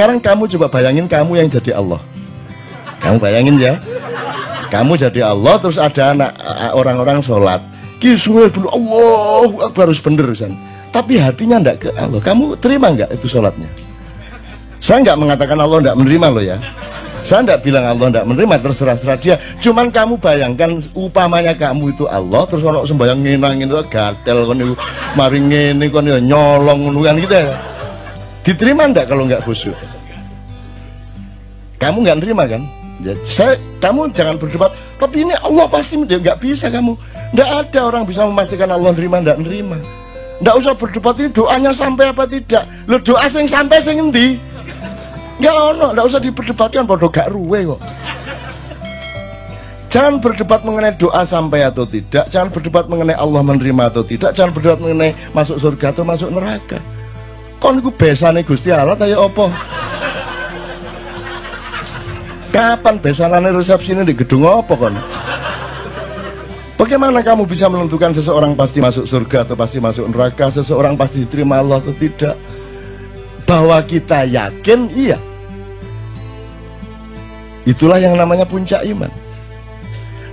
Sekarang kamu coba bayangin kamu yang jadi Allah. Kamu bayangin ya, kamu jadi Allah, terus ada anak orang-orang sholat, kisah dulu Allahu Akbar harus bener kan. Tapi hatinya ndak ke Allah. Kamu terima nggak itu sholatnya? Saya nggak mengatakan Allah ndak menerima loh ya. Saya ndak bilang Allah ndak menerima, terserah dia. Cuman kamu bayangkan upamanya kamu itu Allah, terus orang sembahyang nginangin gatel kon niku, mari ngene kon ya nyolong kan gitu ya. Diterima ndak kalau nggak khusyuk? Kamu nggak nerima kan? Kamu jangan berdebat. Tapi ini Allah pasti nggak bisa kamu. Nggak ada orang bisa memastikan Allah nerima ndak nerima. Nggak usah berdebat ini doanya sampai apa tidak. Lo doa sing sampai sing endi? Nggak ono, nggak usah diperdebatkan, bodoh gak ruwe kok. Jangan berdebat mengenai doa sampai atau tidak. Jangan berdebat mengenai Allah menerima atau tidak. Jangan berdebat mengenai masuk surga atau masuk neraka. Kon iku besane Gusti Allah ta ya apa? Kapan besanane resepsine di gedung apa kon? Bagaimana kamu bisa menentukan seseorang pasti masuk surga atau pasti masuk neraka, seseorang pasti diterima Allah atau tidak? Bahwa kita yakin, iya. Itulah yang namanya puncak iman.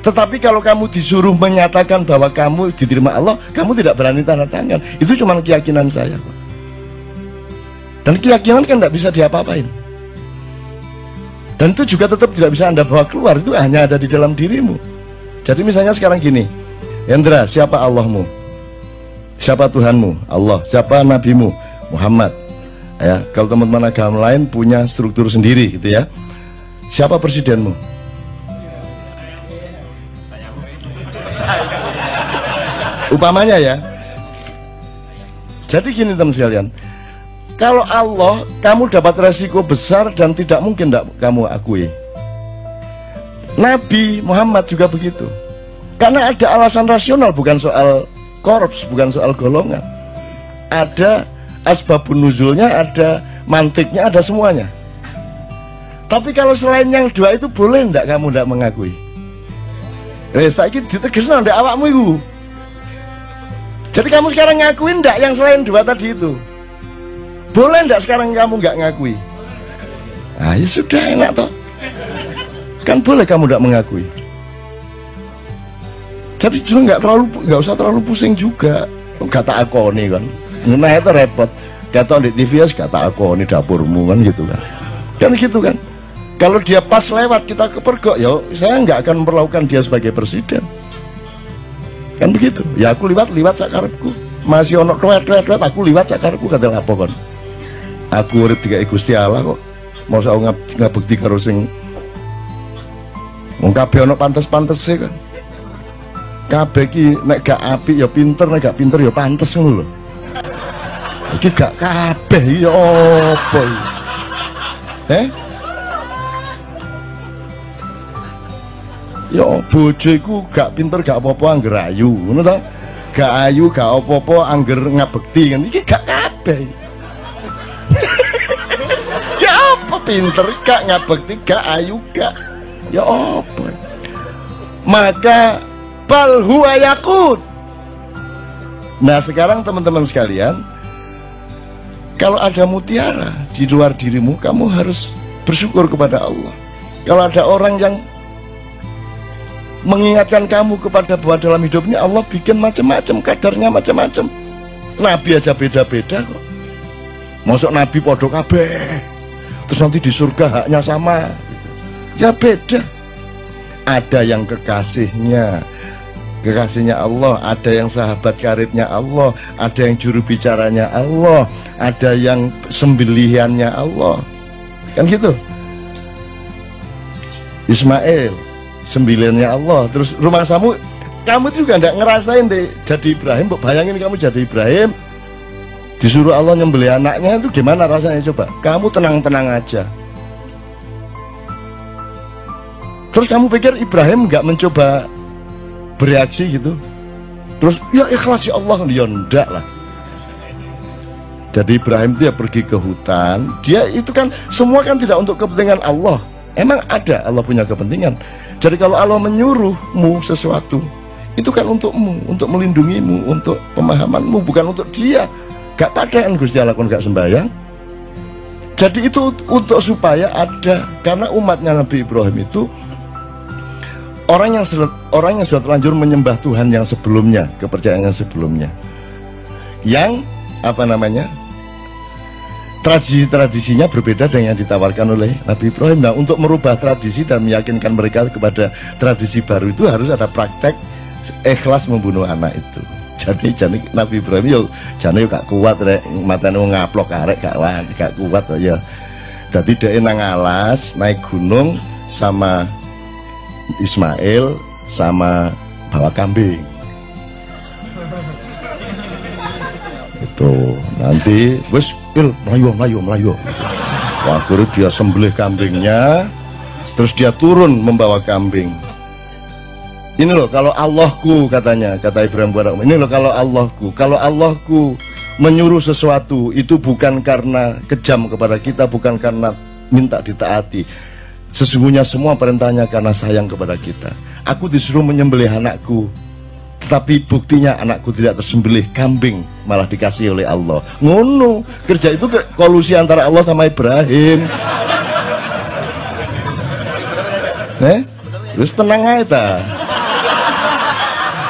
Tetapi kalau kamu disuruh menyatakan bahwa kamu diterima Allah, kamu tidak berani tanda tangan. Itu cuma keyakinan saya. Dan keyakinan kan tidak bisa diapa-apain. Dan itu juga tetap tidak bisa Anda bawa keluar. Itu hanya ada di dalam dirimu. Jadi misalnya sekarang gini, Hendra, siapa Allahmu? Siapa Tuhanmu? Allah. Siapa Nabimu? Muhammad. Ya, kalau teman-teman agama lain punya struktur sendiri gitu ya. Siapa presidenmu? Upamanya ya. Jadi gini teman sekalian, kalau Allah kamu dapat resiko besar dan tidak mungkin tidak kamu akui. Nabi Muhammad juga begitu. Karena ada alasan rasional, bukan soal korps, bukan soal golongan. Ada asbabun nuzulnya, ada mantiknya, ada semuanya. Tapi kalau selain yang dua itu boleh ndak kamu ndak mengakui? Saiki ditegesno ndak awakmu iku. Jadi kamu sekarang ngakuin ndak yang selain dua tadi itu? Boleh ndak sekarang kamu nggak ngakui? Ah ya sudah, enak toh. Kan boleh kamu ndak mengakui. Jadi juga nggak usah terlalu pusing juga. Kata aku nih kan, nah itu repot. Kata di TV kata aku nih dapurmu kan gitu kan. Kan gitu kan. Kalau dia pas lewat kita kepergok, ya saya nggak akan memperlakukan dia sebagai presiden. Kan begitu. Ya aku liwat sakarepku. Masih ono tuet aku liwat sakarepku kata apa kan. Aku urip dikai Gusti Allah kok. Mau saya ngabekti karo sing wong kabeh ono pantes-pantese kan. Kabeh iki nek gak apik ya pinter, nek gak pinter ya pantes ngono lho. Iki gak kabeh ya apa iki? Ya bojo iku gak pinter gak apa-apa angger ayu, ngono ta? Gak ayu gak apa-apa angger ngabekti kan. Iki gak kabeh. Ya apa pinter gak ngabekti gak ayu gak. Ya apa? Maka bal huwa yakut. Nah sekarang teman-teman sekalian, kalau ada mutiara di luar dirimu, kamu harus bersyukur kepada Allah. Kalau ada orang yang mengingatkan kamu kepada bahwa dalam hidup ini Allah bikin macam-macam, kadarnya macam-macam. Nabi aja beda-beda kok. Masuk Nabi podo kabeh, terus nanti di surga haknya sama. Ya beda. Ada yang kekasihnya Allah, ada yang sahabat karibnya Allah, ada yang juru bicaranya Allah, ada yang sembelihannya Allah. Kan gitu. Ismail sembilannya Allah. Terus rumah kamu juga nggak ngerasain deh jadi Ibrahim. Bayangin kamu jadi Ibrahim, disuruh Allah nyembelih anaknya, itu gimana rasanya coba? Kamu tenang-tenang aja. Terus kamu pikir Ibrahim nggak mencoba bereaksi gitu? Terus ya ikhlas ya Allah, ya ndak lah. Jadi Ibrahim dia pergi ke hutan, dia itu kan semua kan tidak untuk kepentingan Allah. Emang ada Allah punya kepentingan. Jadi kalau Allah menyuruhmu sesuatu, itu kan untukmu, untuk melindungimu, untuk pemahamanmu, bukan untuk dia. Gak padaan Gusti Allah kon gak sembahyang. Jadi itu untuk supaya ada, karena umatnya Nabi Ibrahim itu orang yang sudah terlanjur menyembah Tuhan yang sebelumnya, kepercayaan yang sebelumnya, yang apa namanya, tradisinya berbeda dengan yang ditawarkan oleh Nabi Ibrahim. Nah, untuk merubah tradisi dan meyakinkan mereka kepada tradisi baru itu harus ada praktek ikhlas membunuh anak itu. Jadi Nabi Ibrahim yo jane yo gak kuat rek, matane ngaplok arek gak kuat ya. Jadi dia nang alas naik gunung sama Ismail sama bawa kambing. Itu nanti wis melayu. Akhirnya dia sembelih kambingnya, terus dia turun membawa kambing. Ini loh kalau Allahku, katanya, kata Ibrahim kepada Umar, ini loh kalau Allahku menyuruh sesuatu itu bukan karena kejam kepada kita, bukan karena minta ditaati. Sesungguhnya semua perintahnya karena sayang kepada kita. Aku disuruh menyembelih anakku, tetapi buktinya anakku tidak tersembelih, kambing malah dikasih oleh Allah. Ngono, kerja itu kolusi antara Allah sama Ibrahim. Terus tenang aja.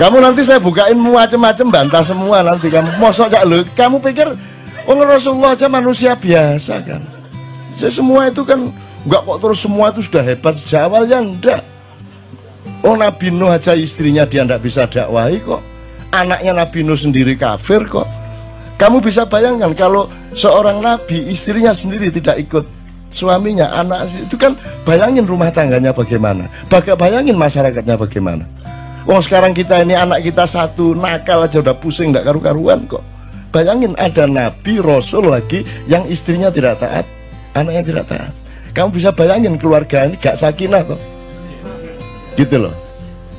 Kamu nanti saya bukain macam-macam, bantah semua nanti kamu. Mosok gak lu? Kamu pikir Rasulullah aja manusia biasa kan? Semua itu kan enggak kok terus semua itu sudah hebat sejak awal, ya enggak. Nabi Nuh aja istrinya dia enggak bisa dakwahi kok. Anaknya Nabi Nuh sendiri kafir kok. Kamu bisa bayangkan kalau seorang nabi istrinya sendiri tidak ikut suaminya, anak itu kan, bayangin rumah tangganya bagaimana, bayangin masyarakatnya bagaimana. Sekarang kita ini anak kita satu nakal aja udah pusing, nggak karu-karuan kok. Bayangin ada nabi rasul lagi yang istrinya tidak taat, anaknya tidak taat. Kamu bisa bayangin keluarga ini gak sakinah toh, gitu loh.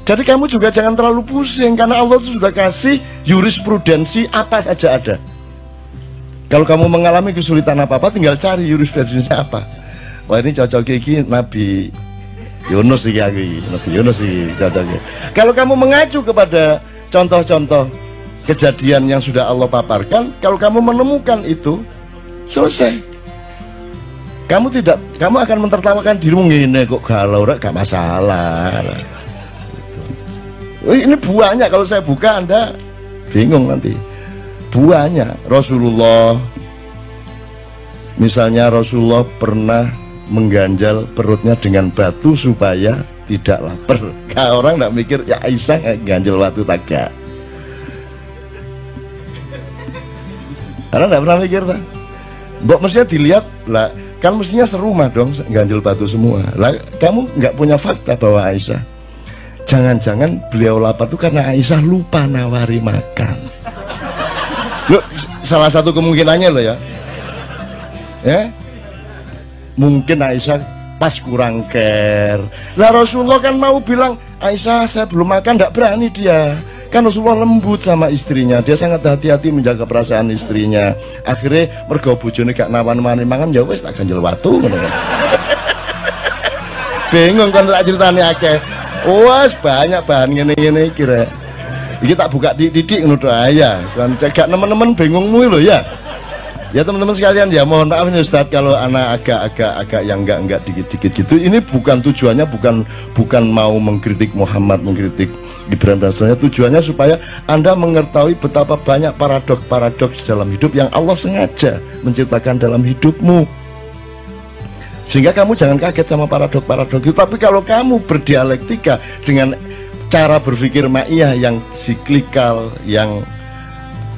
Jadi kamu juga jangan terlalu pusing, karena Allah itu sudah kasih jurisprudensi apa saja ada. Kalau kamu mengalami kesulitan apa-apa, tinggal cari jurisprudensi apa. Wah, ini cocok iki Nabi Yunus sih, Nabi Yunus sih cocoknya. Kalau kamu mengacu kepada contoh-contoh kejadian yang sudah Allah paparkan, kalau kamu menemukan itu, selesai. Kamu akan mentertawakan dirimu, ngene kok galau, gak masalah. Ini buahnya, kalau saya buka Anda bingung nanti. Buahnya Rasulullah, misalnya Rasulullah pernah mengganjal perutnya dengan batu supaya tidak lapar. Kalau orang tidak mikir, ya Aisyah ganjel batu tagak. Karena tidak pernah mikir tak? Mbok mestinya dilihat lah, kan mestinya serumah dong ganjel batu semua. Lah kamu nggak punya fakta bahwa Aisyah, jangan-jangan beliau lapar itu karena Aisyah lupa nawari makan. Loh, salah satu kemungkinannya loh ya. Mungkin Aisyah pas kurang care. Lah Rasulullah kan mau bilang, Aisyah saya belum makan, tidak berani dia. Kan Rasulullah lembut sama istrinya, dia sangat hati-hati menjaga perasaan istrinya. Akhirnya mergo bojone gak nawan-nawani mangan, ya wis tak ganjel watu. Bingung kan tak ceritane akeh. Wes banyak bahan ngene-ngene kira. Iki tak buka didik ngono ya. Kan cegak teman-teman bingungmu lho ya. Ya teman-teman sekalian, ya mohon maaf nih Ustadz kalau anak agak yang enggak dikit-dikit gitu. Ini bukan tujuannya, bukan mau mengkritik Muhammad, mengkritik Ibrahim dan seterusnya. Tujuannya supaya Anda mengetahui betapa banyak paradoks dalam hidup yang Allah sengaja menciptakan dalam hidupmu. Sehingga kamu jangan kaget sama paradoks itu. Tapi kalau kamu berdialektika dengan cara berpikir ma'iyah yang siklikal, yang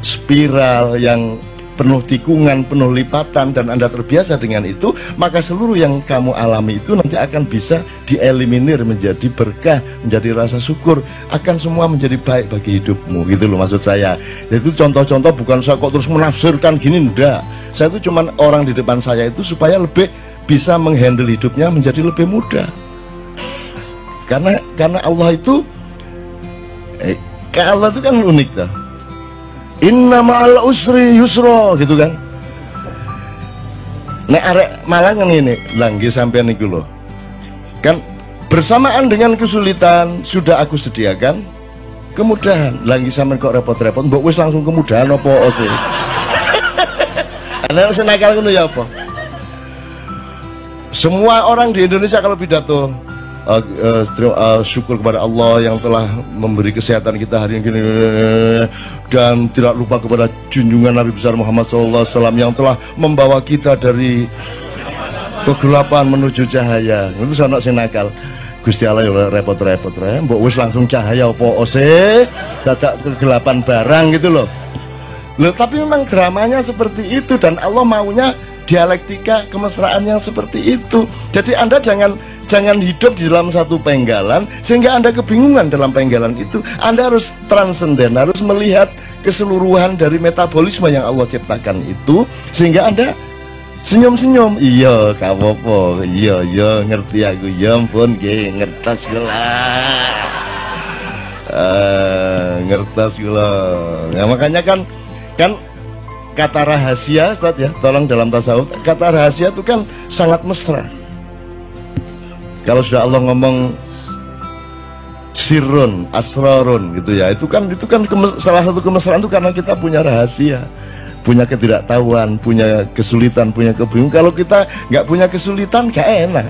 spiral, yang penuh tikungan, penuh lipatan, dan Anda terbiasa dengan itu, maka seluruh yang kamu alami itu nanti akan bisa dieliminir menjadi berkah, menjadi rasa syukur, akan semua menjadi baik bagi hidupmu. Gitu loh maksud saya. Jadi itu contoh-contoh, bukan saya kok terus menafsirkan gini, enggak. Saya itu cuman orang di depan saya itu supaya lebih bisa menghandle hidupnya menjadi lebih mudah. Karena Allah itu Allah itu kan unik tuh. Inna ma'al usri yusra gitu kan. Nek arek Malang kan ini langgi sampean niku lho. Kan bersamaan dengan kesulitan sudah aku sediakan kemudahan. Langgi sampean kok repot-repot, mbok wis langsung kemudahan apa sih? Ana sing nakal ngono ya apa? Semua orang di Indonesia kalau pidato syukur kepada Allah yang telah memberi kesehatan kita hari ini, dan tidak lupa kepada junjungan Nabi besar Muhammad SAW yang telah membawa kita dari kegelapan menuju cahaya. Itu sono sing nakal. Gusti Allah ya repot-repot mbok wis langsung cahaya opo ose dadak kegelapan barang gitu loh. Tapi memang dramanya seperti itu, dan Allah maunya dialektika kemesraan yang seperti itu. Jadi Anda jangan hidup di dalam satu penggalan sehingga Anda kebingungan dalam penggalan itu. Anda harus transenden, harus melihat keseluruhan dari metabolisme yang Allah ciptakan itu, sehingga Anda senyum-senyum. Iya kapopo, iya ngerti aku, ya ampun nggih ngertos kula. Ngertos kula. Ya makanya kan kata rahasia, Ustaz ya, tolong dalam tasawuf, kata rahasia itu kan sangat mesra. Kalau sudah Allah ngomong sirrun, asrarun gitu ya, itu kan salah satu kemesraan itu karena kita punya rahasia, punya ketidaktahuan, punya kesulitan, punya kebingungan. Kalau kita nggak punya kesulitan, gak enak.